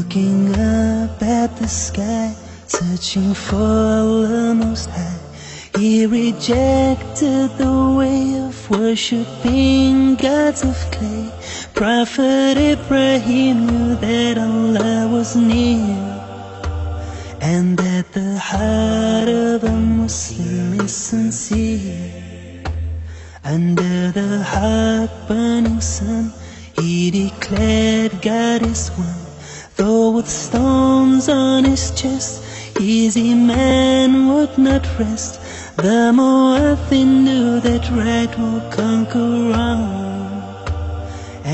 Looking up at the sky, searching for Allah Most High. He rejected the way of worshipping gods of clay. Prophet Ibrahim knew that Allah was near, and that the heart of a Muslim is sincere. Under the hot-burning sun, he declared God is one. Though with stones on his chest, his iman would not rest. The Mu'adhin knew that right will conquer wrong,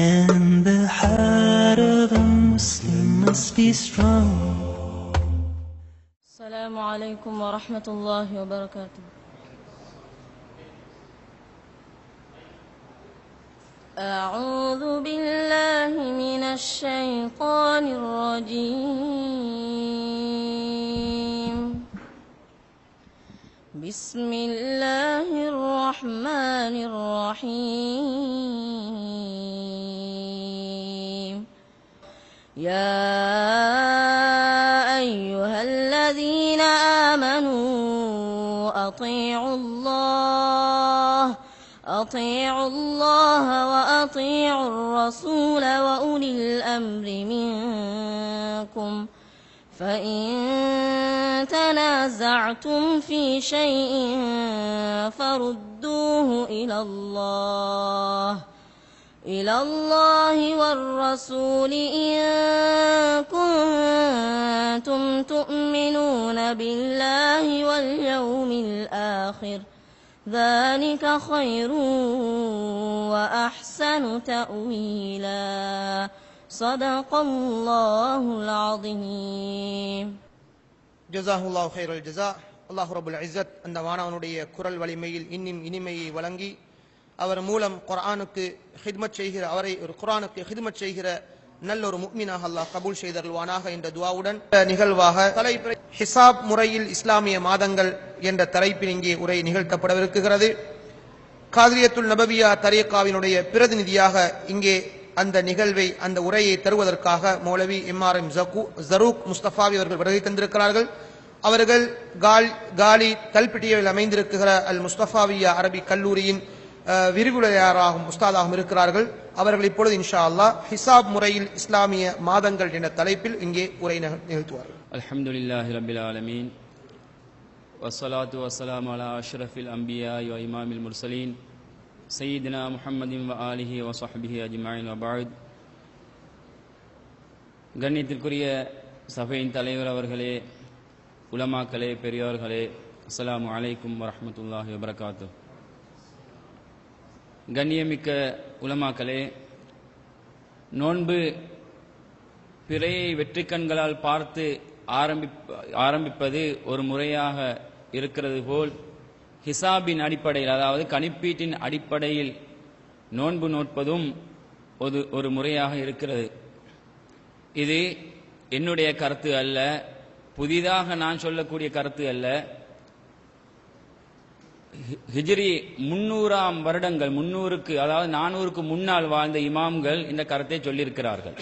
and the heart of a Muslim must be strong. Assalamu alaikum wa rahmatullahi wa barakatuh. أعوذ بالله من الشيطان الرجيم. بسم الله الرحمن الرحيم. يا أيها الذين آمنوا أطيعوا الله وأطيعوا الرسول وأولي الأمر منكم فإن تنازعتم في شيء فردوه إلى الله والرسول إن كنتم تؤمنون بالله واليوم الآخر ذلك خير وأحسن تأويلا صدق الله العظيم. ஜஸாஹுல்லாஹு ஹைரல் ஜஸா. அல்லாஹ் ரப்புல் இஸ்ஸத் அந்த வானவனுடைய குரல் வலிமையில் இன்னும் இனிமையை வழங்கி அவர் மூலம் குர்ஆனுக்கு ஹித்மத் செய்கிற அவரை ஒரு குர்ஆனுக்கு ஹித்மத் செய்கிற நல்ல ஒரு முஃமினாக அல்லாஹ் கபூல் செய்தருள்வானாக என்ற துஆவுடன் நிகழ்வாக தலைப்பு ஹிசாப் முறையில் இஸ்லாமிய மாதங்கள் என்ற தலைப்பில் இங்கே உரை நிகழ்த்தப்படவிருக்கிறது. காதிரியத்துல் நபவியா தரீகாவினுடைய பிரதிநிதியாக இங்கே அந்த நிகழ்வை அந்த உரையை தருவதற்காக மௌலவி இமாம் ஜரூக் முஸ்தபாவி அவர்கள் வருகை தந்திருக்கிறார்கள். அவர்கள் காலி கல்பிட்டியில் அமைந்திருக்கிற அல் முஸ்தபாவியா அரபி கல்லூரியின் விரிவுரையாளராகவும் உஸ்தாதாகவும் இருக்கிறார்கள். அவர்கள் இப்பொழுது இன்ஷா அல்லாஹ் ஹிசாப் முறையில் இஸ்லாமிய மாதங்கள் என்ற தலைப்பில் இங்கே உரை நிகழ்த்துவார்கள். அல்ஹம்துலில்லாஹி ரப்பில் ஆலமீன் வஸ்ஸலாத்து வஸ்ஸலாமு அலா அஷ்ரஃபில் அன்பியா வ இமாமில் முர்சலீன் சய்யிதினா முஹம்மதின் வ ஆலிஹி வ ஸஹ்பிஹி அஜ்மஈன் வ பஅத். கண்ணியத்திற்குரிய சபையின் தலைவர் அவர்களே, உலமாக்களே, பெரியோர்களே, அஸ்ஸலாமு அலைக்கும் வ ரஹ்மத்துல்லாஹி வ பரகாத்துஹு. கண்ணியமிக்க உலமாக்களே, நோன்பு பிறையை வெற்றிக்கண்களால் பார்த்து ஆரம்பிப்பது ஒரு முறையாக இருக்கிறது போல் ஹிசாபின் அடிப்படையில், அதாவது கணிப்பீட்டின் அடிப்படையில் நோன்பு நோட்பதும் ஒரு முறையாக இருக்கிறது. இது என்னுடைய கருத்து அல்ல, புதிதாக நான் சொல்லக்கூடிய கருத்து அல்ல. ஹிஜ்ரி 300ஆம் வருடங்கள் 300க்கு அதாவது 400க்கு முன்னால் வாழ்ந்த இமாம்கள் இந்த கருத்தை சொல்லியிருக்கிறார்கள்.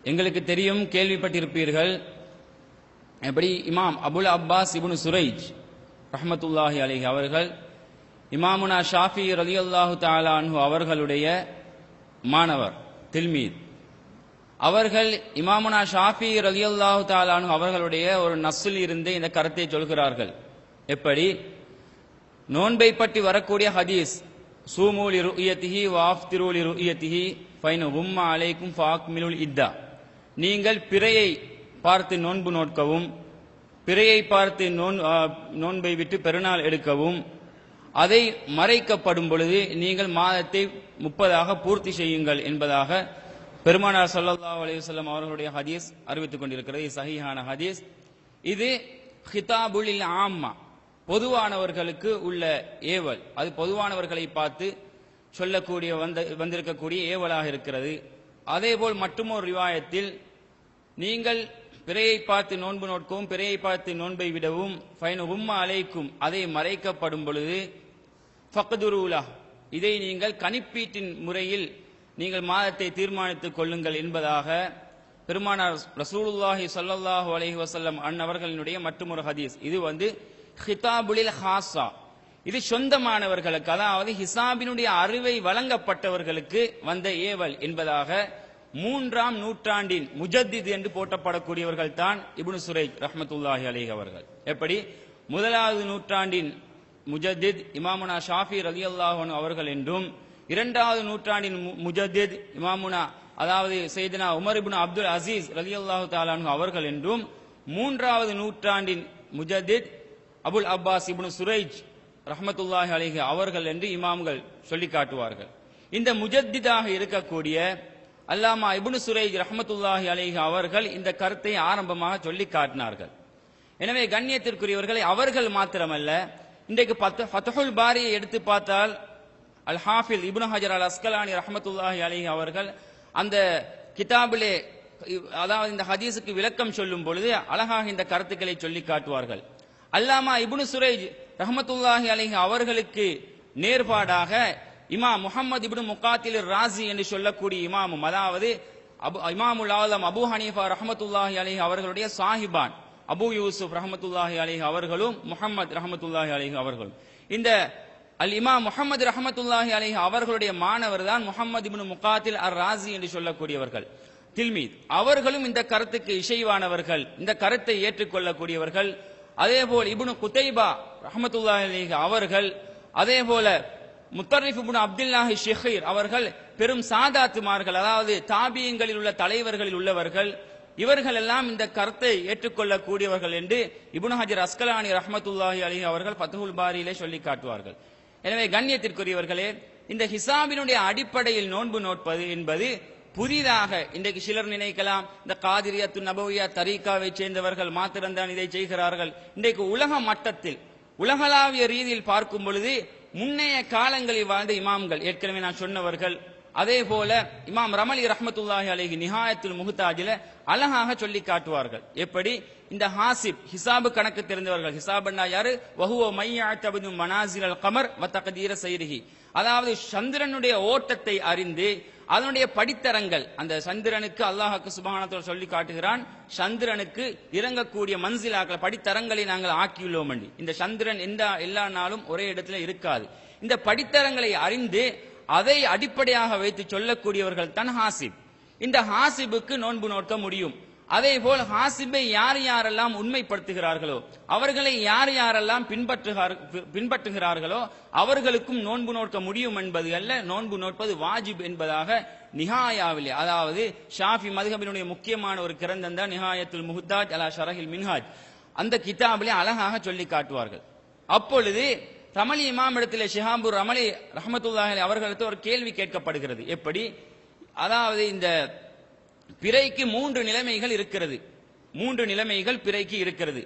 எங்களுக்கு தெரியும், கேள்விப்பட்டிருப்பீர்கள். எப்படி இமாம் அபுல் அப்பாஸ் இப்னு சுரைஜ் ரஹ்மத்துல்லாஹி அலைஹி அவர்கள் இமாமுனா ஷாஃபி ரலியல்லாஹு தஆலா அன்ஹு அவர்களுடைய மாணவர் தில்மீத். அவர்கள் இமாமுனா ஷாஃபி ரலியல்லாஹு தஆலா அன்ஹு அவர்களுடைய ஒரு நஸ்ஸில் இருந்து இந்த கருத்தை சொல்கிறார்கள். எப்படி? நோன்பை பற்றி வரக்கூடிய ஹதீஸ், சூமு லிருயதிஹி வஅஃப்திரு லிருயதிஹி ஃபைன கும்ம அலைக்கும் ஃபஅக்மிலுல் இத்தா. நீங்கள் பிறையை பார்த்து நோன்பு நோட்கவும், பிறையை பார்த்து நோன்பை விட்டு பெருநாள் எடுக்கவும், அதை மறைக்கப்படும் பொழுது நீங்கள் மாதத்தை 30ஆக பூர்த்தி செய்யுங்கள் என்பதாக பெருமானார் ஸல்லல்லாஹு அலைஹி வஸல்லம் அவர்களுடைய ஹதீஸ் அறிவித்துக் கொண்டிருக்கிறது. சஹீஹான ஹதீஸ். இது ஹிதாபுல் ஆம்மா, பொதுவானவர்களுக்கு உள்ள ஏவல். அது பொதுவானவர்களை பார்த்து சொல்லக்கூடிய வந்திருக்கக்கூடிய ஏவலாக இருக்கிறது. அதேபோல் மற்றொரு ரிவாயத்தில், நீங்கள் பிறையை பார்த்து நோன்பு நோட்கவும் பிறையை பார்த்து நோன்பை விடவும் ஃபைன் உம்ம அலைக்கும், அதை மறைக்கப்படும் பொழுது ஃபக்துருலா, இதை நீங்கள் கணிப்பீட்டின் முறையில் நீங்கள் மாதத்தை தீர்மானித்துக் கொள்ளுங்கள் என்பதாக பெருமானார் ரசூலுல்லாஹி ஸல்லல்லாஹு அலைஹி வஸல்லம் அன்னவர்களினுடைய மற்றொரு ஹதீஸ். இது ஹிதாபுலில் ஹாஸா, இது சொந்தமானவர்களுக்கு, அதாவது ஹிசாபினுடைய அறிவை வழங்கப்பட்டவர்களுக்கு வந்த ஏவல் என்பதாக 3ஆம் நூற்றாண்டின் முஜத்தித் என்று போற்றப்படக்கூடியவர்கள் தான் இப்னு சுரைஜ் ரஹ்மத்துல்லாஹி அலைஹி அவர்கள். எப்படி 1வது நூற்றாண்டின் முஜத்தித் இமாமுனா ஷாஃபி ரலியல்லாஹு அன்ஹு அவர்கள் என்றும், 2வது நூற்றாண்டின் முஜத்தித் இமாமுனா அதாவது சையதுனா உமர் இப்னு அப்துல் அசீஸ் ரலியல்லாஹு தஆலா அன்ஹு அவர்கள் என்றும், 3வது நூற்றாண்டின் முஜத்தித் அபுல் அப்பாஸ் இப்னு சுரைஜ் ரஹ்மத்துல்லாஹி அலைஹி அவர்கள் என்று இமாம்கள் சொல்லி காட்டுவார்கள். இந்த முஜத்திதாக இருக்கக்கூடிய அல்லாமா இப்னு சுரைஜ் ரஹ்மத்துல்லாஹி அலைஹி அவர்கள் இந்த கருத்தை ஆரம்பமாக சொல்லி காட்டினார்கள். எனவே கண்ணியத்திற்குரியவர்களை அவர்கள் மாத்திரமல்ல, இன்றைக்கு ஃபத்ஹுல் பாரியை எடுத்து பார்த்தால் அல் ஹாஃபில் இப்னு ஹஜர் அல் அஸ்கலானி ரஹ்மத்துல்லாஹி அலைஹி அவர்கள் அந்த கிதாபிலே அதாவது இந்த ஹதீஸுக்கு விளக்கம் சொல்லும் பொழுது அழகாக இந்த கருத்துக்களை சொல்லி காட்டுவார்கள். அல்லாமா இப்னு சுரைஜ் ரஹ்மத்துல்லாஹி அலைஹி அவர்களுக்கு நேர்பாடாக இமாம் முஹம்மது இப்னு முகாத்தில் ராசி என்று சொல்லக்கூடிய இமாமும், அதாவது இமாமுல் ஆலம் அபு ஹனீஃபா ரஹ்மத்துல்லாஹி அலைஹி அவர்களுடைய சாஹிபான் அபு யூசுப் ரஹ்மத்துல்லாஹி அலைஹி அவர்களும் முஹம்மது ரஹ்மத்துல்லாஹி அலைஹி அவர்களும், இந்த அல் இமாம் முஹம்மது ரஹ்மத்துல்லாஹி அலைஹி அவர்களுடைய மாணவர் தான் முஹம்மது இப்னு முகாத்தில் அர் ராசி என்று சொல்லக்கூடியவர்கள் தில்மீத். அவர்களும் இந்த கருத்துக்கு இசைவானவர்கள், இந்த கருத்தை ஏற்றுக்கொள்ளக்கூடியவர்கள். அதேபோல் இப்னு குதைபா ரஹ்மத்துல்லாஹி அலைஹி அவர்கள், அதேபோல முத்தர்ரிஃப் இப்னு அப்துல்லாஹி ஷிஹீர் அவர்கள் பெரும் சாதாத்துமார்கள், அதாவது தாபியங்களில் உள்ள தலைவர்களில் உள்ளவர்கள். இவர்கள் எல்லாம் இந்த கருத்தை ஏற்றுக்கொள்ளக்கூடியவர்கள் என்று இப்னு ஹஜர் அஸ்கலானி ரஹ்மத்துல்லாஹி அலைஹி அவர்கள் ஃபத்ஹுல் பாரியிலே சொல்லி காட்டுவார்கள். எனவே கண்ணியத்திற்குரியவர்களே, இந்த ஹிசாபினுடைய அடிப்படையில் நோன்பு நோட்பது என்பது புதிதாக இன்றைக்கு சிலர் நினைக்கலாம், இந்த காதிரியத்து நபவியா தரீகாவை சேர்ந்தவர்கள் மாத்திரம்தான் இதை செய்கிறார்கள். இன்றைக்கு உலக மட்டத்தில் உலகளாவிய ரீதியில் பார்க்கும் பொழுது முன்னைய காலங்களில் வாழ்ந்த இமாம்கள், ஏற்கனவே நான் சொன்னவர்கள், அதே போல இமாம் ரமலி ரஹ்மத்துல்லாஹி அலைஹி நிஹாயத்துல் முஹ்தாஜில அழகாக சொல்லி காட்டுவார்கள். எப்படி இந்த ஹாசிப் ஹிசாபு கணக்கு தெரிந்தவர்கள், ஹிசாப்னா யாரு, வஹுவ மையஅத்தபிது மனாசில் கமர் வ தக்தீர சைரிஹி, அதாவது சந்திரனுடைய ஓட்டத்தை அறிந்து அதனுடைய படித்தரங்கள், அந்த சந்திரனுக்கு அல்லாஹ்வுக்கு சுப்ஹானஹு வ தஆலா சொல்லி காட்டுகிறான், சந்திரனுக்கு இறங்கக்கூடிய மன்சிலாக்கள் படித்தரங்களை நாங்கள் ஆக்கியுள்ளோம். இந்த சந்திரன் எல்லா நாளும் ஒரே இடத்துல இருக்காது. இந்த படித்தரங்களை அறிந்து அதை அடிப்படையாக வைத்து சொல்லக்கூடியவர்கள் தான் ஹாசிப். இந்த ஹாசிபுக்கு நோன்பு நோக்க முடியும். அதே போல் ஹாசிபை யார் யாரெல்லாம் உண்மைப்படுத்துகிறார்களோ, அவர்களை யார் யாரெல்லாம் பின்பற்றுகிறார்களோ அவர்களுக்கும் நோன்பு நோக்க முடியும் என்பது அல்ல, நோன்பு நோட்பது வாஜிப் என்பதாக நிஹாயாவிலே, அதாவது ஷாஃபி மதுஹபினுடைய முக்கியமான ஒரு கிரந்தம் தான் நிஹாயத்துல் முஹ்தாஜ் அலா ஷரஹில் மின்ஹாஜ், அந்த கிதாபிலே அழகாக சொல்லி காட்டுவார்கள். அப்பொழுது ரமலி இமாம் இடத்திலே ஷிஹாபுர் ரமலி ரஹ்மத்துல்லாஹி அலைஹி அவர்களுக்கு ஒரு கேள்வி கேட்கப்படுகிறது. எப்படி, அதாவது இந்த பிறைக்கு 3 நிலைமைகள் இருக்கிறது, 3 நிலைமைகள் பிறைக்கு இருக்கிறது.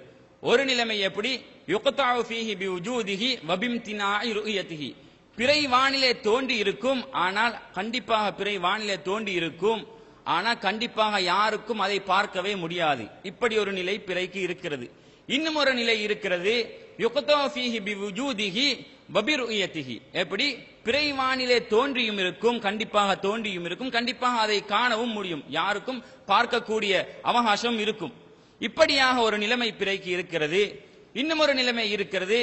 ஒரு நிலைமை எப்படி, யுக்தாஉ ஃபீஹி பிவுஜூதிஹி வ பிம்தினாஇ ருயதிஹி, பிறை வானிலே தோன்றி இருக்கும், ஆனால் கண்டிப்பாக பிறை வானிலே தோன்றி இருக்கும், ஆனால் கண்டிப்பாக யாருக்கும் அதை பார்க்கவே முடியாது. இப்படி ஒரு நிலை பிறைக்கு இருக்கிறது. இன்னும் ஒரு நிலை இருக்கிறது, யுக்தாஉ ஃபீஹி பிவுஜூதிஹி வ பிருயதிஹி, எப்படி பிறை வானிலே தோன்றியும் இருக்கும், கண்டிப்பாக தோன்றியும் இருக்கும், கண்டிப்பாக அதை காணவும் முடியும், யாருக்கும் பார்க்கக்கூடிய அவகாசம் இருக்கும். இப்படியாக ஒரு நிலைமை பிறைக்கு இருக்கிறது. இன்னும் ஒரு நிலைமை இருக்கிறது,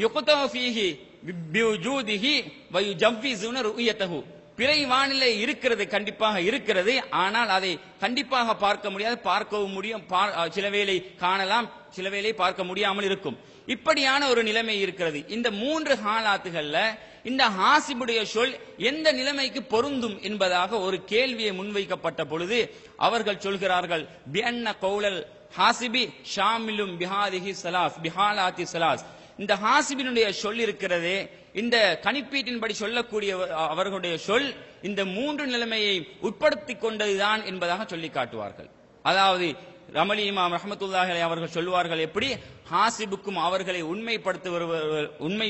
யுக்தாஉ ஃபீஹி பிவுஜூதிஹி வ யுஜவ்விஸுன ருயதஹு, பிறை வானிலே இருக்கிறது, கண்டிப்பாக இருக்கிறது, ஆனால் அதை கண்டிப்பாக பார்க்க முடியாது, பார்க்கவும் முடியும், சில வேளை காணலாம், சில வேளை பார்க்க முடியாமல் இருக்கும். இப்படியான ஒரு நிலைமை இருக்கிறது. இந்த 3 ஹாலாத்துகள்ல இந்த ஹாசிபுடைய சொல் எந்த நிலைமைக்கு பொருந்தும் என்பதாக ஒரு கேள்வியை முன்வைக்கப்பட்ட பொழுது அவர்கள் சொல்கிறார்கள், பிஅன்ன கௌலல் ஹாசிபி ஷாமிலும் பிஹாதிஹி ஸலாஸ் பிஹாலாத்தி ஸலாஸ், இந்த ஹாசிபினுடைய சொல் இருக்கிறதே, இந்த கணிப்பீட்டின்படி சொல்லக்கூடிய அவர்களுடைய சொல் இந்த 3 நிலைமையை உட்படுத்திக் கொண்டதுதான் என்பதாக சொல்லி காட்டுவார்கள். அதாவது ரமலி இமாம் ரஹ்மத்துல்லாஹி அலைஹி அவர்கள் சொல்வார்கள், எப்படி ஹாசிபுக்கும் அவர்களை உண்மை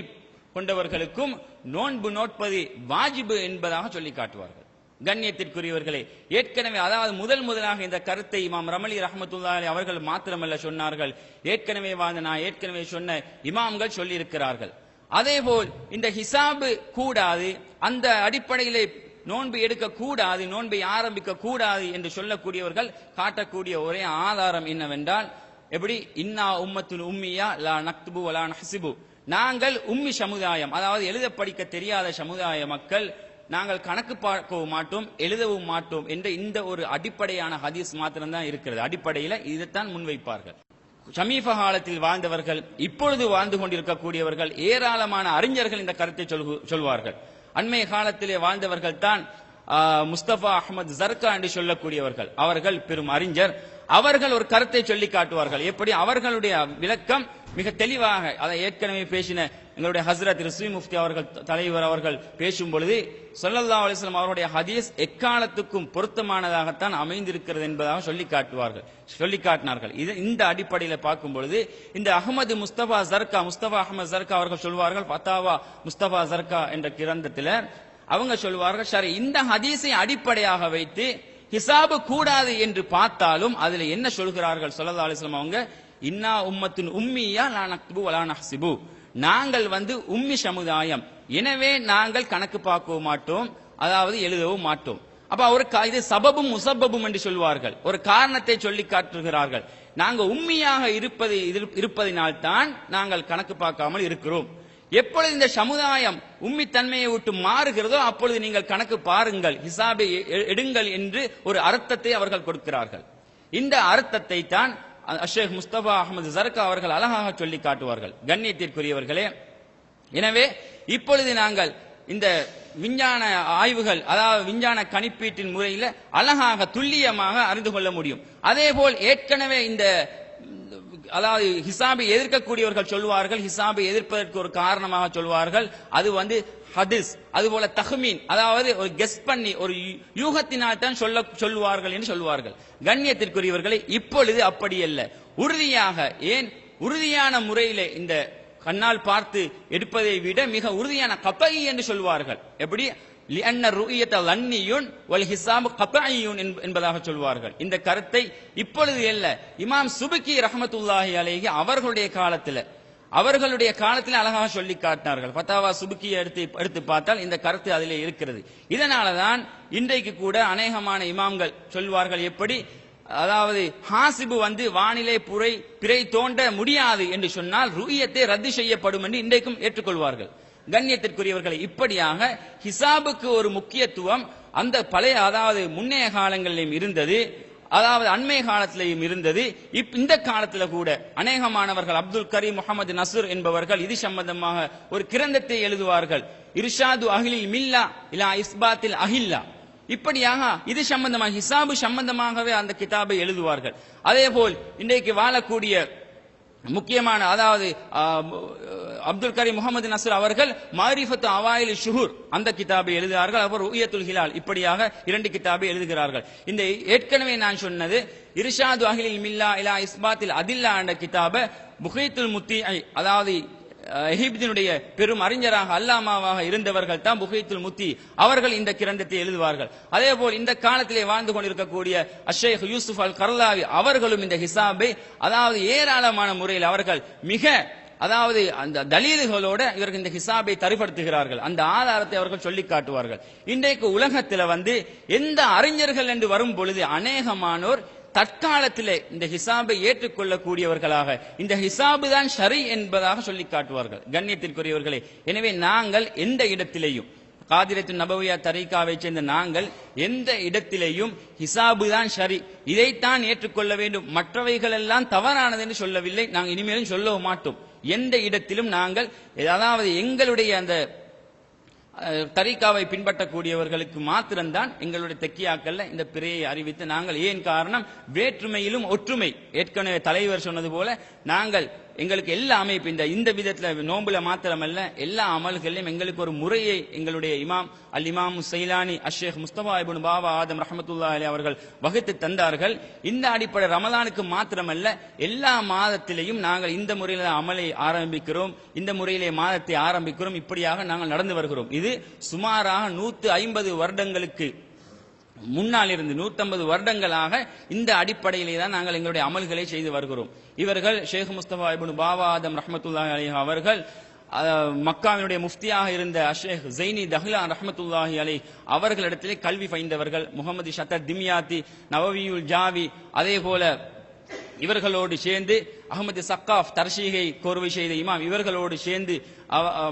கொண்டவர்களுக்கும் நோன்பு நோட்பது வாஜிபு என்பதாக சொல்லி காட்டுவார்கள். கண்ணியத்திற்குரியவர்களே, ஏற்கனவே அதாவது முதலாக இந்த கருத்தை இமாம் ரமலி ரஹ்மத்துல்லாஹி அலைஹி அவர்கள் மாத்திரமல்ல சொன்னார்கள், ஏற்கனவே நான் ஏற்கனவே சொன்ன இமாம்கள் சொல்லி இருக்கிறார்கள். அதேபோல் இந்த ஹிசாபு கூடாது, அந்த அடிப்படையிலே நோன்பு எடுக்க கூடாது, நோன்பை ஆரம்பிக்க கூடாது என்று சொல்லக்கூடியவர்கள் காட்டக்கூடிய ஒரே ஆதாரம் என்னவென்றால், எப்படி இன்னா உம்மத்துல் உம்மியா லா நக்துபு வலா நஹ்சிபு, நாங்கள் உம்மி சமுதாயம், அதாவது எழுத படிக்க தெரியாத சமுதாய மக்கள், நாங்கள் கணக்கு பார்க்கவும் மாட்டோம் எழுதவும் மாட்டோம் என்ற இந்த ஒரு அடிப்படையான ஹதீஸ் மாத்திரம்தான் இருக்கிறது. அடிப்படையில் இதைத்தான் முன்வைப்பார்கள். சமீப காலத்தில் வாழ்ந்தவர்கள், இப்பொழுது வாழ்ந்து கொண்டிருக்கக்கூடியவர்கள், ஏராளமான அறிஞர்கள் இந்த கருத்தை சொல்வார்கள். அண்மைய காலத்திலே வாழ்ந்தவர்கள் தான் முஸ்தபா அஹ்மத் ஜர்கா என்று சொல்லக்கூடியவர்கள். அவர்கள் பெரும் அறிஞர். அவர்கள் ஒரு கருத்தை சொல்லி காட்டுவார்கள். எப்படி? அவர்களுடைய விளக்கம் மிக தெளிவாக, அதை ஏற்கனவே பேசின எங்களுடைய ஹஸ்ரத் ரிஸ்வி முஃப்தி அவர்கள் தலைவர் அவர்கள் பேசும் பொழுது ஸல்லல்லாஹு அலைஹி வஸல்லம் அவருடைய ஹதீஸ் எக்காலத்துக்கும் பொருத்தமானதாகத்தான் அமைந்திருக்கிறது என்பதாக சொல்லி காட்டினார்கள். இந்த அடிப்படையில் பார்க்கும் பொழுது இந்த அஹ்மது முஸ்தபா அஹ்மத் ஜர்கா அவர்கள் சொல்வார்கள், ஃபதாவா முஸ்தபா ஜர்கா என்ற கிரந்தத்தில் அவங்க சொல்வார்கள், சரி இந்த ஹதீஸை அடிப்படையாக வைத்து ஹிசாபு கூடாது என்று பார்த்தாலும் அதுல என்ன சொல்கிறார்கள் ஸல்லல்லாஹு அலைஹி வஸல்லம் அவங்க, இன்னா உம்மத்துன் உம்மியா லா நக்துபு வலா நஹ்சிபு, நாங்கள் உம்மி சமுதாயம், எனவே நாங்கள் கணக்கு பார்க்கவும் மாட்டோம், அதாவது எழுதவும் மாட்டோம். அப்ப ஒரு இது சபபும் முசப்பபும் என்று சொல்வார்கள், ஒரு காரணத்தை சொல்லி காட்டுகிறார்கள். நாங்க உம்மியாக இருப்பதினால் தான் நாங்கள் கணக்கு பார்க்காமல் இருக்கிறோம். எப்பொழுது இந்த சமுதாயம் உம்மி தன்மையை விட்டு மாறுகிறதோ அப்பொழுது நீங்கள் கணக்கு பாருங்கள், ஹிசாபை எடுங்கள் என்று ஒரு அர்த்தத்தை அவர்கள் கொடுக்கிறார்கள். இந்த அர்த்தத்தை தான் ஷேக் முஸ்தபா அஹ்மத் ஜர்கா அவர்கள் அழகாக சொல்லி காட்டுவார்கள். கண்ணியத்திற்குரியவர்களே, எனவே இப்பொழுது நாங்கள் இந்த விஞ்ஞான ஆய்வுகள், அதாவது விஞ்ஞான கணிப்பீட்டின் முறையில் அழகாக துல்லியமாக அறிந்து கொள்ள முடியும். அதேபோல் ஏற்கனவே இந்த அதாவது ஹிசாபை எதிர்க்கக்கூடியவர்கள் சொல்வார்கள், ஹிசாபை எதிர்ப்பதற்கு ஒரு காரணமாக சொல்வார்கள், அது ஹதீஸ், அதுபோல தஹ்மீன், அதாவது ஒரு கெஸ் பண்ணி ஒரு யூகத்தினால் தான் சொல்லுவார்கள் என்று சொல்வார்கள். கண்ணியத்திற்குரியவர்களை இப்பொழுது அப்படி அல்ல, உறுதியாக, ஏன் உறுதியான முறையிலே இந்த கண்ணால் பார்த்து எடுப்பதை விட மிக உறுதியான கபை என்று சொல்வார்கள். எப்படி? லிஅன்ன ருயத லன்னியுன் வல் ஹிசாபு கபஇயுன் என்பதாக சொல்வார்கள். இந்த கருத்தை இப்பொழுது அல்ல, இமாம் சுபுக்கி ரஹ்மத்துல்லாஹி அலைஹி அவர்களுடைய காலத்தில் அழகாக சொல்லி காட்டினார்கள். ஃபதாவா சுபுக்கியை எடுத்து பார்த்தால் இந்த கருத்து அதிலே இருக்கிறது. இதனாலதான் இன்றைக்கு கூட அநேகமான இமாம்கள் சொல்வார்கள், எப்படி? அதாவது ஹாசிபு வானிலை பிறை தோண்ட முடியாது என்று சொன்னால் ருயத்தை ரத்து செய்யப்படும் என்று இன்றைக்கும் ஏற்றுக்கொள்வார்கள். கண்ணியத்திற்குரியவர்களை, இப்படியாக ஹிசாபுக்கு ஒரு முக்கியத்துவம் அந்த பழைய, அதாவது முன்னைய காலங்களிலும் இருந்தது, அதாவது அண்மைய காலத்திலேயும் இருந்தது. இந்த காலத்தில் கூட அநேகமானவர்கள், அப்துல் கரீம் முகமது நசுர் என்பவர்கள் இது சம்பந்தமாக ஒரு கிரந்தத்தை எழுதுவார்கள், இர்ஷாது அஹ்லில் மில்லா இலா இஸ்பாத்தில் அஹில்லா. இப்படியாக இது சம்பந்தமாக, ஹிசாபு சம்பந்தமாகவே அந்த கிதாபை எழுதுவார்கள். அதே போல் இன்றைக்கு வாழக்கூடிய முக்கியமான, அதாவது அப்துல் கரீம் முகமது நசர் அவர்கள் மாரிஃபத்து அவாயில் ஷுஹூர் அந்த கிதாபை எழுதுகிறார்கள். அவர் ருயத்துல் ஹிலால், இப்படியாக 2 கிதாபை எழுதுகிறார்கள். இந்த ஏற்கனவே நான் சொன்னது இர்ஷாது அஹ்லில் மில்லா இலா இஸ்பாத்தில் அதில்லா என்ற கிதாபை புகைத்துல் முத்தி, அதாவது எகிப்தினுடைய பெரும் அறிஞராக அல்லாமாவாக இருந்தவர்கள் தான் புகைத்துல் முத்தி அவர்கள் இந்த கிரந்தத்தை எழுதுவார்கள். அதே போல் இந்த காலத்திலே வாழ்ந்து கொண்டிருக்கக்கூடிய அஷேக் யூசுப் அல் கர்லாவி அவர்களும் இந்த ஹிசாபை, அதாவது ஏராளமான முறையில் அவர்கள் மிக, அதாவது அந்த தலீல்களோட இவர்கள் இந்த ஹிசாபை தரிப்படுத்துகிறார்கள். அந்த ஆதாரத்தை அவர்கள் சொல்லி காட்டுவார்கள். இன்றைக்கு உலகத்தில் எந்த அறிஞர்கள் என்று வரும் பொழுது அநேகமானோர் தற்காலத்திலே இந்த ஹிசாபை ஏற்றுக்கொள்ளக்கூடியவர்களாக இந்த ஹிசாபு தான் ஷரி என்பதாக சொல்லி காட்டுவார்கள். கண்ணியத்திற்குரியவர்களே, எனவே நாங்கள் எந்த இடத்திலேயும், காதிரத்து நபவியா தரீகாவை சேர்ந்த நாங்கள் எந்த இடத்திலேயும் ஹிசாபு தான் ஷரி, இதைத்தான் ஏற்றுக்கொள்ள வேண்டும், மற்றவைகள் எல்லாம் தவறானது என்று சொல்லவில்லை, நாங்கள் இனிமேலும் சொல்லவும் மாட்டோம். எந்த இடத்திலும் நாங்கள், அதாவது எங்களுடைய அந்த தரீகாவை பின்பற்றக்கூடியவர்களுக்கு மாத்திரம்தான் எங்களுடைய தெக்கியாக்கல்ல இந்த பிறையை அறிவித்து நாங்கள், ஏன் காரணம், வேற்றுமையிலும் ஒற்றுமை. ஏற்கனவே தலைவர் சொன்னது போல நாங்கள் எங்களுக்கு எல்லா அமைப்பு இந்த விதத்தில் நோம்புல மாத்திரமல்ல எல்லா அமல்களிலும் எங்களுக்கு ஒரு முறையை எங்களுடைய இமாம் அல் இமாம் சைலானி அஷேக் முஸ்தபா இப்னு பாபா ஆதம் ரஹ்மத்துல்லாஹி அலைஹி அவர்கள் வகுத்து தந்தார்கள். இந்த அடிப்படை ரமலானுக்கு மாத்திரமல்ல எல்லா மாதத்திலேயும் நாங்கள் இந்த முறையில் அமலை ஆரம்பிக்கிறோம், இந்த முறையிலே மாதத்தை ஆரம்பிக்கிறோம். இப்படியாக நாங்கள் நடந்து வருகிறோம். இது சுமாராக 150 வருடங்களுக்கு முன்னால் இருந்து 150 வருடங்களாக இந்த அடிப்படையிலே தான் நாங்கள் எங்களுடைய அமல்களை செய்து வருகிறோம். இவர்கள் ஷேக் முஸ்தபா இப்னு பாபா ஆதம் ரஹ்மத்துல்லாஹி அலைஹி அவர்கள் மக்காவினுடைய முஃப்தியாக இருந்த ஷேக் ஜைனி தஹ்லான் ரஹ்மத்துல்லாஹி அலைஹி அவர்களிடத்திலே கல்வி பயின்றவர்கள். முகமது ஷத்தர் திம்யாத்தி, நவவியுல் ஜாவி, அதே போல இவர்களோடு சேர்ந்து அஹமது சக்காஃப் தர்ஷீகை கோர்வை செய்த இமாம் இவர்களோடு சேர்ந்து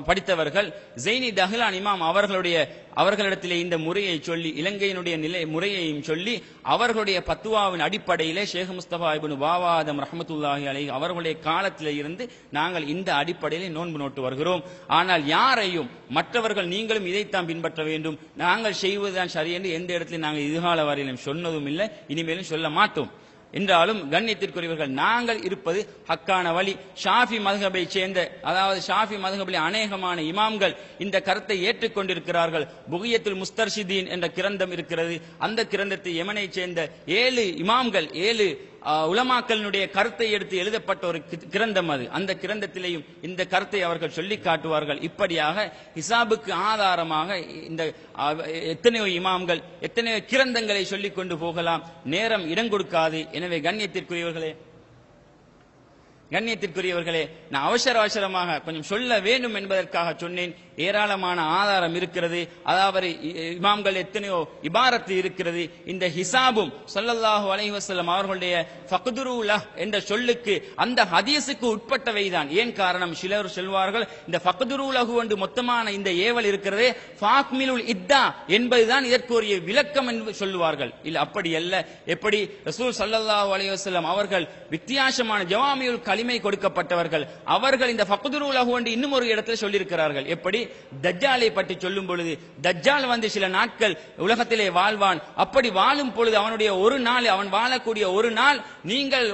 படித்தவர்கள். ஜெய்னி தஹ்லான் இமாம் அவர்களிடத்திலே இந்த முறையை சொல்லி, இலங்கையினுடைய முறையையும் சொல்லி, அவர்களுடைய பத்துவாவின் அடிப்படையிலே ஷேக் முஸ்தபா இப்னு பாவாதம் ரஹ்மத்துல்லாஹி அலைஹி அவர்களுடைய காலத்திலே இருந்து நாங்கள் இந்த அடிப்படையிலே நோன்பு நோட்டு வருகிறோம். ஆனால் யாரையும் மற்றவர்கள் நீங்களும் இதைத்தான் பின்பற்ற வேண்டும், நாங்கள் செய்வதுதான் சரி என்று எந்த இடத்திலும் நாங்கள் இதுகால வரையிலும் சொன்னதும் இல்லை, இனிமேலும் சொல்ல மாட்டோம். என்றாலும் கண்ணியத்திற்குரியவர்கள், நாங்கள் இருப்பது ஹக்கான வழி. ஷாஃபி மதுஹபை சேர்ந்த, அதாவது ஷாஃபி மதுஹபில் அநேகமான இமாம்கள் இந்த கருத்தை ஏற்றுக்கொண்டிருக்கிறார்கள். புகியத்துல் முஸ்தர்ஷிதீன் என்ற கிரந்தம் இருக்கிறது. அந்த கிரந்தத்தை யமனை சேர்ந்த 7 இமாம்கள், 7 உலமாக்களினுடைய கருத்தை எடுத்து எழுதப்பட்ட ஒரு கிரந்தம் அது. அந்த கிரந்தத்திலேயும் இந்த கருத்தை அவர்கள் சொல்லி காட்டுவார்கள். இப்படியாக ஹிசாபுக்கு ஆதாரமாக இந்த எத்தனையோ இமாம்கள், எத்தனையோ கிரந்தங்களை சொல்லிக் கொண்டு போகலாம், நேரம் இடம் கொடுக்காது. எனவே கண்ணியத்திற்குரியவர்களே, நான் அவசரமாக கொஞ்சம் சொல்ல வேண்டும் என்பதற்காக சொன்னேன். ஏராளமான ஆதாரம் இருக்கிறது, அதாவது இமாம்கள் எத்தனையோ இபாரத்து இருக்கிறது. இந்த ஹிசாபும் ஸல்லல்லாஹு அலைஹி வஸல்லம் அவர்களுடைய ஃபக்துரு லஹ் என்ற சொல்லுக்கு, அந்த ஹதீஸுக்கு உட்பட்டவைதான். ஏன் காரணம், சிலர் சொல்வார்கள் இந்த ஃபக்துரு லஹு என்று மொத்தமான இந்த ஏவல் இருக்கிறதே ஃபாக்மிலுல் இத்தா என்பதுதான் இதற்குரிய விளக்கம் என்று சொல்லுவார்கள். இல்ல, அப்படி அல்ல. எப்படி ரசூல் ஸல்லல்லாஹு அலைஹி வஸல்லம் அவர்கள் வித்தியாசமான ஜவாமியுல் கலிமை கொடுக்கப்பட்டவர்கள், அவர்கள் இந்த ஃபக்துரு லஹு என்று இன்னும் ஒரு இடத்தில் சொல்லியிருக்கிறார்கள். எப்படி தஜ்ஜாலை பற்றி சொல்லும் பொழுது, தஜ்ஜால் சில நாட்கள் உலகத்திலே வாழ்வான். அப்படி வாழும் பொழுது அவனுடைய ஒரு நாள், அவன் வாழக்கூடிய ஒரு நாள் நீங்கள்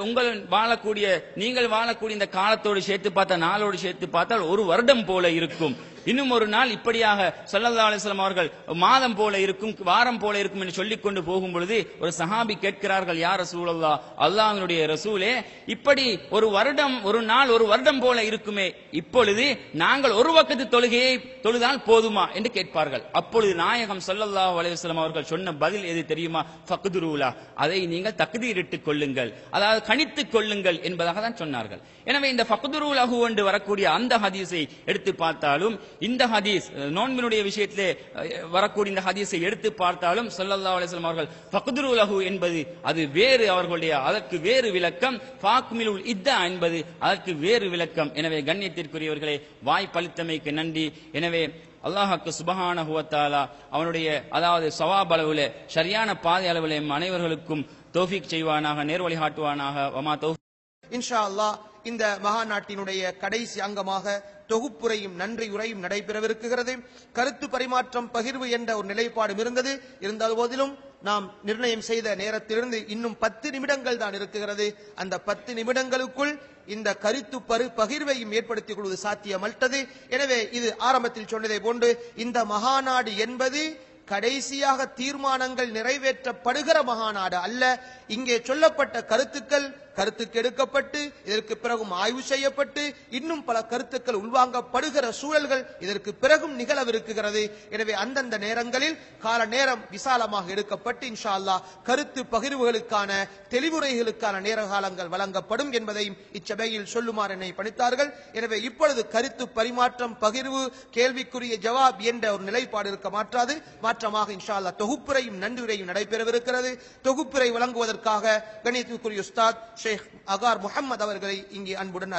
வாழக்கூடிய இந்த காலத்தோடு சேர்த்து பார்த்த நாளோடு சேர்த்து பார்த்தால் ஒரு வருடம் போல இருக்கும். இன்னும் ஒரு நாள் இப்படியாக ஸல்லல்லாஹு அலைஹி வஸல்லம் அவர்கள் மாதம் போல இருக்கும், வாரம் போல இருக்கும் என்று சொல்லிக் கொண்டு போகும் பொழுது ஒரு சஹாபி கேட்கிறார்கள், யா ரசூலல்லாஹ், அல்லாஹ்வினுடைய ரசூலே, இப்படி ஒரு வருடம், ஒரு நாள் ஒரு வருடம் போல இருக்குமே, இப்பொழுது நாங்கள் ஒரு வக்த் தொழுகையை தொழுதால் போதுமா என்று கேட்பார்கள். அப்பொழுது நாயகம் ஸல்லல்லாஹு அலைஹி வஸல்லம் அவர்கள் சொன்ன பதில் எது தெரியுமா? ஃபக்துருலா, அதை நீங்கள் தக்தீரிட்டுக் கொள்ளுங்கள், அதாவது கணித்துக் கொள்ளுங்கள் என்பதாக தான் சொன்னார்கள். எனவே இந்த ஃபக்துருலஹு என்று வரக்கூடிய அந்த ஹதீஸை எடுத்து பார்த்தாலும், இந்த ஹதீஸ் நோன்பினுடைய விஷயத்திலே வரக்கூடிய இந்த ஹதீஸை எடுத்து பார்த்தாலும் ஸல்லல்லாஹு அலைஹி வஸல்லம் அவர்கள் ஃபக்துரு லஹு என்பது அது வேறு, அவர்களுடைய அதற்கு வேறு விளக்கம். ஃபாக்மிலுல் இத்தா என்பது அதற்கு வேறு விளக்கம். எனவே கண்ணியத்திற்குரியவர்களே, வாய் பலித்தமைக்கு நன்றி. எனவே அல்லாஹ்வுக்கு சுப்ஹானஹு வ தஆலா அவனுடைய, அதாவது ஸவாப் அளவிலே, சரியான பாதை அளவிலே அனைவர்களுக்கும் தௌஃபீக் செய்வானாக, நேர்வழி காட்டுவானாக. வமா தௌஃபீக். இன்ஷா அல்லாஹ் இந்த மகாநாட்டினுடைய கடைசி அங்கமாக தொகுப்புரையும் நன்றி உரையும் நடைபெறவிருக்கிறது. கருத்து பரிமாற்றம், பகிர்வு என்ற ஒரு நிலைப்பாடும் இருந்தது. இருந்த போதிலும் நாம் நிர்ணயம் செய்த நேரத்திலிருந்து இன்னும் 10 நிமிடங்கள் தான் இருக்கிறது. அந்த 10 நிமிடங்களுக்குள் இந்த கருத்து பகிர்வையும் ஏற்படுத்திக் கொள்வது சாத்தியமற்றது. எனவே இது ஆரம்பத்தில் சொன்னதை போன்று இந்த மகாநாடு என்பது கடைசியாக தீர்மானங்கள் நிறைவேற்றப்படுகிற மகாநாடு அல்ல. இங்கே சொல்லப்பட்ட கருத்துக்கு எடுக்கப்பட்டு இதற்கு பிறகும் ஆய்வு செய்யப்பட்டு இன்னும் பல கருத்துக்கள் உள்வாங்கப்படுகிற சூழல்கள் இதற்கு பிறகும் நிகழவிருக்கிறது. எனவே அந்தந்த நேரங்களில் கால நேரம் விசாலமாக எடுக்கப்பட்டு இன்ஷா அல்லாஹ் கருத்து பகிர்வுகளுக்கான, தெளிவுரைகளுக்கான நேர காலங்கள் வழங்கப்படும் என்பதையும் இச்சபையில் சொல்லுமாறு என்னை பணித்தார்கள். எனவே இப்பொழுது கருத்து பரிமாற்றம், பகிர்வு, கேள்விக்குரிய ஜவாப் என்ற ஒரு நிலைப்பாடு இருக்க மாற்றாது. மாற்றமாக இன்ஷா அல்லாஹ் தொகுப்புரையும் நன்றியுரையும் நடைபெறவிருக்கிறது. தொகுப்புரை வழங்குவதற்காக கணியத்துக்குரிய உஸ்தாத் ஷேக் அகார் முஹம்மது அவர்களை இங்கே அன்புடன்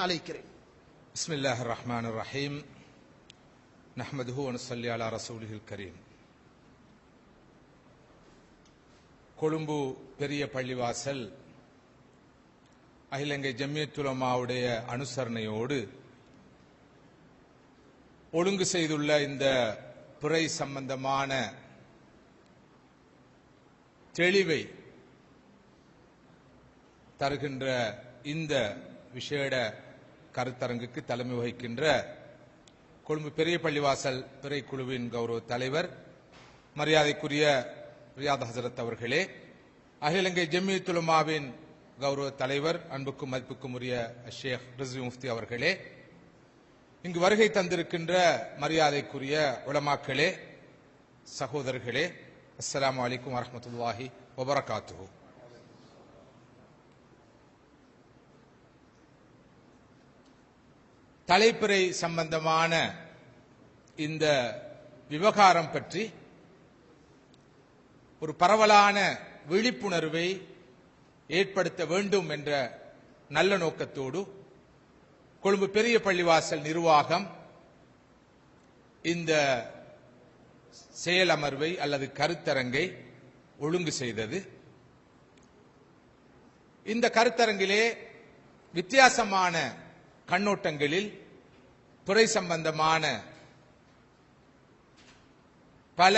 அழைக்கிறேன். பிஸ்மில்லாஹிர் ரஹ்மானிர் ரஹீம். நஹ்மதுஹு வ நுஸல்லி அலா ரசூலிஹில் கரீம். கொழும்பு பெரிய பள்ளிவாசல் அகிலங்கை ஜம்மியத் உலமாவுடைய அனுசரணையோடு ஒழுங்கு செய்துள்ள இந்த பிறை சம்பந்தமான தெளிவை தருகின்ற இந்த விசேட கருத்தரங்குக்கு தலைமை வகிக்கின்ற கொழும்பு பெரிய பள்ளிவாசல் பிறை குழுவின் கௌரவ தலைவர் மரியாதைக்குரிய ரியாத் ஹசரத் அவர்களே, அகில இலங்கை ஜம்மியத் உலமாவின் கௌரவ தலைவர் அன்புக்கும் மதிப்புக்கும் உரிய ஷேக் ரிஸ்வி முஃப்தி அவர்களே, இங்கு வருகை தந்திருக்கின்ற மரியாதைக்குரிய உலமாக்களே, சகோதரர்களே, அஸ்ஸலாமு அலைக்கும் வரஹ்மத்துல்லாஹி வபரகாத்துஹு. தலைப்பிறை சம்பந்தமான இந்த விவகாரம் பற்றி ஒரு பரவலான விழிப்புணர்வை ஏற்படுத்த வேண்டும் என்ற நல்ல நோக்கத்தோடு கொழும்பு பெரிய பள்ளிவாசல் நிர்வாகம் இந்த செயலமர்வை அல்லது கருத்தரங்கை ஒழுங்கு செய்தது. இந்த கருத்தரங்கிலே வித்தியாசமான கண்ணோட்டங்களில் துறை சம்பந்தமான பல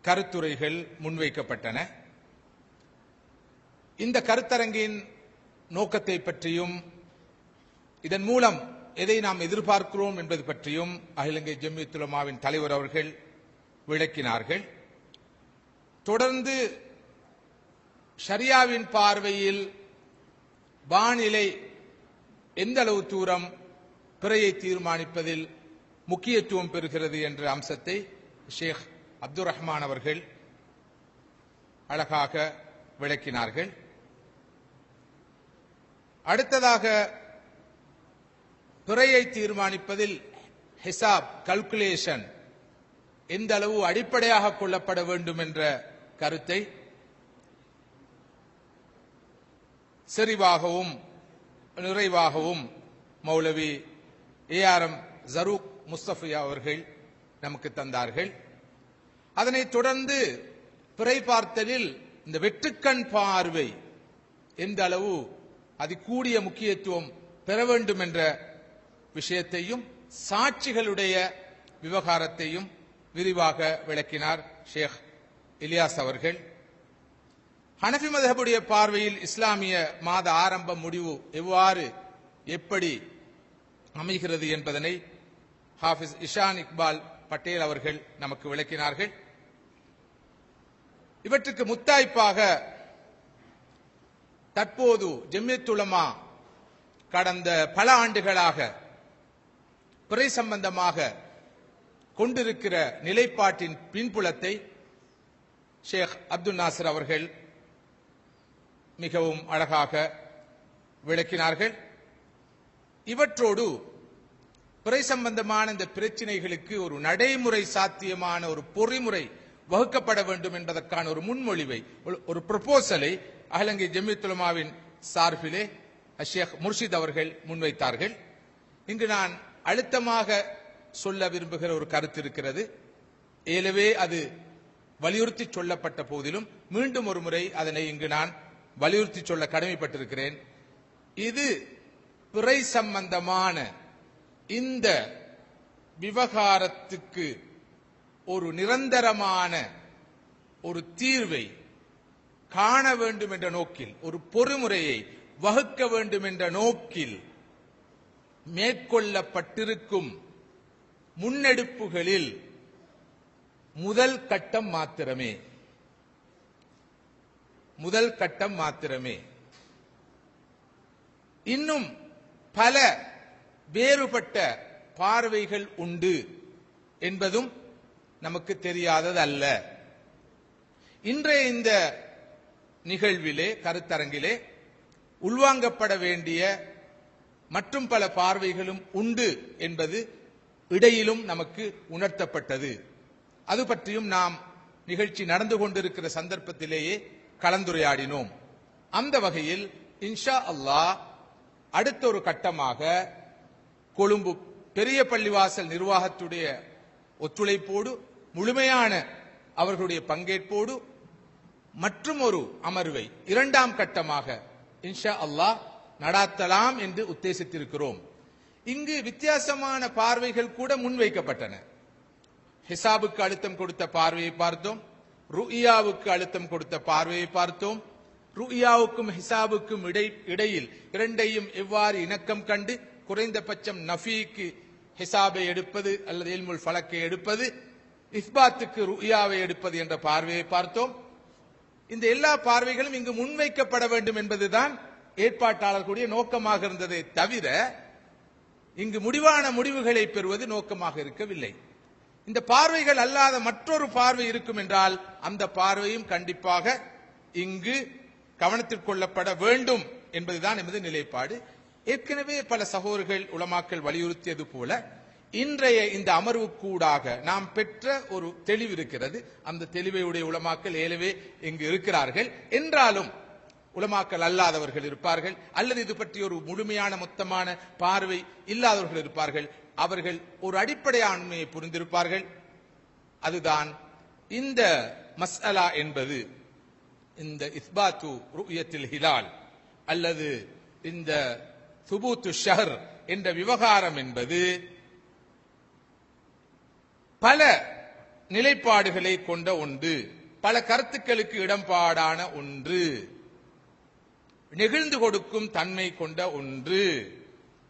கருத்துரைகள் முன்வைக்கப்பட்டன. இந்த கருத்தரங்கின் நோக்கத்தை பற்றியும் இதன் மூலம் எதை நாம் எதிர்பார்க்கிறோம் என்பது பற்றியும் அகில இலங்கை ஜம்மியத்துல் உலமாவின் தலைவர் அவர்கள் விளக்கினார்கள். தொடர்ந்து ஷரியாவின் பார்வையில் வானிலை எந்த அளவு தூரம் பிறையை தீர்மானிப்பதில் முக்கியத்துவம் பெறுகிறது என்ற அம்சத்தை ஷேக் அப்துல் ரஹ்மான் அவர்கள் அழகாக விளக்கினார்கள். அடுத்ததாக பிறையை தீர்மானிப்பதில் ஹிசாப் கல்குலேஷன் எந்த அளவு அடிப்படையாக கொள்ளப்பட வேண்டும் என்ற கருத்தை செறிவாகவும் நிறைவாகவும் மௌலவி ARM ஜரூக் முஸ்தபியா அவர்கள் நமக்கு தந்தார்கள். அதனைத் தொடர்ந்து பிறை பார்த்தலில் இந்த வெற்றுக்கண் பார்வை எந்த அளவு அது கூடிய முக்கியத்துவம் பெற வேண்டும் என்ற விஷயத்தையும் சாட்சிகளுடைய விவகாரத்தையும் விரிவாக விளக்கினார் ஷேக் இலியாஸ் அவர்கள். ஹனஃபி மذஹபுடைய பார்வையில் இஸ்லாமிய மாத ஆரம்ப முடிவு எவ்வாறு எப்படி அமைகிறது என்பதனை ஹாஃபிஸ் இஷான் இக்பால் பட்டேல் அவர்கள் நமக்கு விளக்கினார்கள். இவற்றுக்கு முத்தாய்ப்பாக தற்போது ஜம்மியத்துல் உலமா கடந்த பல ஆண்டுகளாக பிறை சம்பந்தமாக கொண்டிருக்கிற நிலைப்பாட்டின் பின்புலத்தை ஷேக் அப்துல் நாசர் அவர்கள் மிகவும் அழகாக விளக்கினார்கள். இவற்றோடு பிறை சம்பந்தமான இந்த பிரச்சினைகளுக்கு ஒரு நடைமுறை சாத்தியமான ஒரு பொறிமுறை வகுக்கப்பட வேண்டும் என்பதற்கான ஒரு முன்மொழிவை ஒரு ப்ரொபோசலை அகில இலங்கை ஜம்மியத்துல் உலமாவின் சார்பிலே ஷேக் முர்ஷித் அவர்கள் முன்வைத்தார்கள். இங்கு நான் அழுத்தமாக சொல்ல விரும்புகிற ஒரு கருத்து இருக்கிறது. ஏலவே அது வலியுறுத்தி சொல்லப்பட்ட போதிலும் மீண்டும் ஒரு முறை அதனை இங்கு நான் வலியுறுத்தி சொல்ல கடமைப்பட்டிருக்கிறேன். இது பிறை சம்பந்தமான இந்த விவகாரத்துக்கு ஒரு நிரந்தரமான ஒரு தீர்வை காண வேண்டும் என்ற நோக்கில், ஒரு பொறிமுறையை வகுக்க வேண்டும் என்ற நோக்கில் மேற்கொள்ளப்பட்டிருக்கும் முன்னெடுப்புகளில் முதல் கட்டம் மாத்திரமே. இன்னும் பல வேறுபட்ட பார்வைகள் உண்டு என்பதும் நமக்கு தெரியாததல்ல. இன்றைய இந்த நிகழ்விலே, கருத்தரங்கிலே உள்வாங்கப்பட வேண்டிய மற்றும் பல பார்வைகளும் உண்டு என்பது இடையிலும் நமக்கு உணர்த்தப்பட்டது. அது பற்றியும் நாம் நிகழ்ச்சி நடந்து கொண்டிருக்கிற சந்தர்ப்பத்திலேயே கலந்துரையாடினோம். அந்த வகையில் இன்ஷா அல்லாஹ் அடுத்த ஒரு கட்டமாக கொழும்பு பெரிய பள்ளிவாசல் நிர்வாகத்துடைய ஒத்துழைப்போடு, முழுமையான அவர்களுடைய பங்கேற்போடு மற்றும் ஒரு அமர்வை இரண்டாம் கட்டமாக இன்ஷா அல்லாஹ் நடாத்தலாம் என்று உத்தேசித்திருக்கிறோம். இங்கு வித்தியாசமான பார்வைகள் கூட முன்வைக்கப்பட்டன. ஹிசாபுக்கு அழுத்தம் கொடுத்த பார்வையை பார்த்தோம், ருஇயாவுக்கு அழுத்தம் கொடுத்த பார்வையை பார்த்தோம். ருஇயாவுக்கும் ஹிசாபுக்கும் இடையில் இரண்டையும் எவ்வாறு இணக்கம் கண்டு குறைந்தபட்சம் நஃபீக்கு ஹிசாபை எடுப்பது அல்லது இல்முல் ஃபலக்கை எடுப்பது, இஸ்பாத்துக்கு ருஇயாவை எடுப்பது என்ற பார்வையை பார்த்தோம். இந்த எல்லா பார்வைகளும் இங்கு முன்வைக்கப்பட வேண்டும் என்பதுதான் ஏற்பாட்டாளர்களுடைய நோக்கமாக இருந்ததை தவிர இங்கு முடிவான முடிவுகளை பெறுவது நோக்கமாக இருக்கவில்லை. இந்த பார்வைகள் அல்லாத மற்றொரு பார்வை இருக்கும் என்றால் அந்த பார்வையும் கண்டிப்பாக இங்கு கவனத்தில் கொள்ளப்பட வேண்டும் என்பதுதான் எமது நிலைப்பாடு. ஏற்கனவே பல சகோதரர்கள் உலமாக்கள் வலியுறுத்தியது போல இன்றைய இந்த அமர்வுக்கூடாக நாம் பெற்ற ஒரு தெளிவு இருக்கிறது. அந்த தெளிவையுடைய உலமாக்கள் ஏலவே இங்கு இருக்கிறார்கள். என்றாலும் உலமாக்கள் அல்லாதவர்கள் இருப்பார்கள், அல்லது இது பற்றி ஒரு முழுமையான மொத்தமான பார்வை இல்லாதவர்கள் இருப்பார்கள். அவர்கள் ஒரு அடிப்படையான உண்மையை புரிந்திருப்பார்கள். அதுதான் இந்த மஸ்அலா என்பது, இந்த இஸ்பாத்து ருயத்தில் ஹிலால் அல்லது இந்த சுபூத்து ஷஹர் என்ற விவகாரம் என்பது பல நிலைப்பாடுகளை கொண்ட ஒன்று, பல கருத்துக்களுக்கு இடம்பாடான ஒன்று, நெகிழ்ந்து கொடுக்கும் தன்மை கொண்ட ஒன்று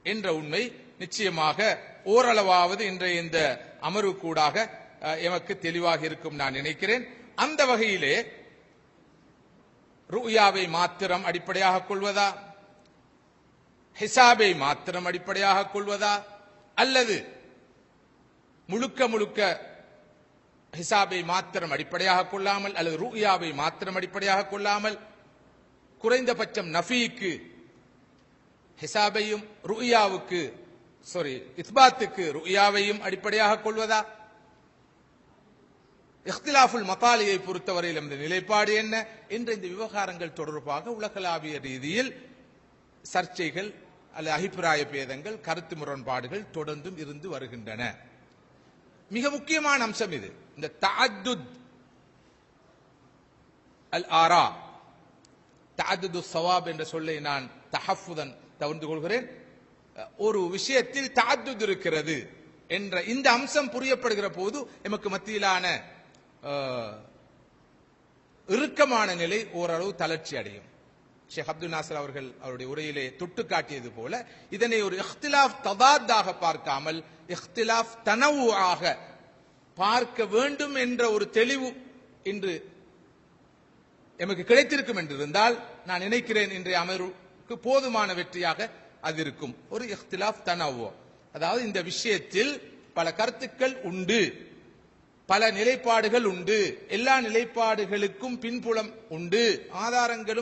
என்ற உண்மை நிச்சயமாக ஓரளவாவது இன்றைய இந்த அமர்வு கூடாக எமக்கு தெளிவாக இருக்கும் நான் நினைக்கிறேன். அந்த வகையிலே ருயாவை மாத்திரம் அடிப்படையாக கொள்வதா, ஹிசாபை மாத்திரம் அடிப்படையாக கொள்வதா, அல்லது முழுக்க முழுக்க ஹிசாபை மாத்திரம் அடிப்படையாக கொள்ளாமல் அல்லது ருயாவை மாத்திரம் அடிப்படையாக கொள்ளாமல் குறைந்தபட்சம் நஃபீக்கு ஹிசாபையும் ருயாவுக்கு இஸ்பாத்துக்கு ருயாவையும் அடிப்படையாக கொள்வதா, இஹ்திலாஃபுல் மகாலியை பொறுத்தவரையில் இந்த நிலைப்பாடு என்ன என்ற இந்த விவகாரங்கள் தொடர்பாக உலகளாவிய ரீதியில் சர்ச்சைகள் அல்லது அபிப்பிராய பேதங்கள், கருத்து முரண்பாடுகள் தொடர்ந்தும் இருந்து வருகின்றன. மிக முக்கியமான அம்சம் இது. இந்த தஅத்துத் அல் ஆரா, தஅத்துது ஸவாப் என்ற சொல்லை நான் தஹஃபுதன் தவிர்த்து கொள்கிறேன். ஒரு விஷயத்தில் தஅத்துத் இருக்கிறது என்ற இந்த அம்சம் புரியப்படுகிற போது எமக்கு மத்தியிலான இறுக்கமான நிலை ஓரளவு தளர்ச்சி அடையும். ஷேக் அப்துல் நாசர் அவர்கள் அவருடைய உரையிலே தொட்டு காட்டியது போல இதனை ஒரு இஹ்திலாஃப் ததாத்தாக பார்க்காமல் இஹ்திலாஃப் தனவுஆக பார்க்க வேண்டும் என்ற ஒரு தெளிவு இன்று எமக்கு கிடைத்திருக்கும் என்றிருந்தால் நான் நினைக்கிறேன் இன்றைய அமர்வுக்கு போதுமான வெற்றியாக அது இருக்கும். ஒரு இஹ்திலாஃப் தனவு, அதாவது இந்த விஷயத்தில் பல கருத்துக்கள் உண்டு, பல நிலைப்பாடுகள் உண்டு, எல்லா நிலைப்பாடுகளுக்கும் பின்புலம் உண்டு, ஆதாரங்களும்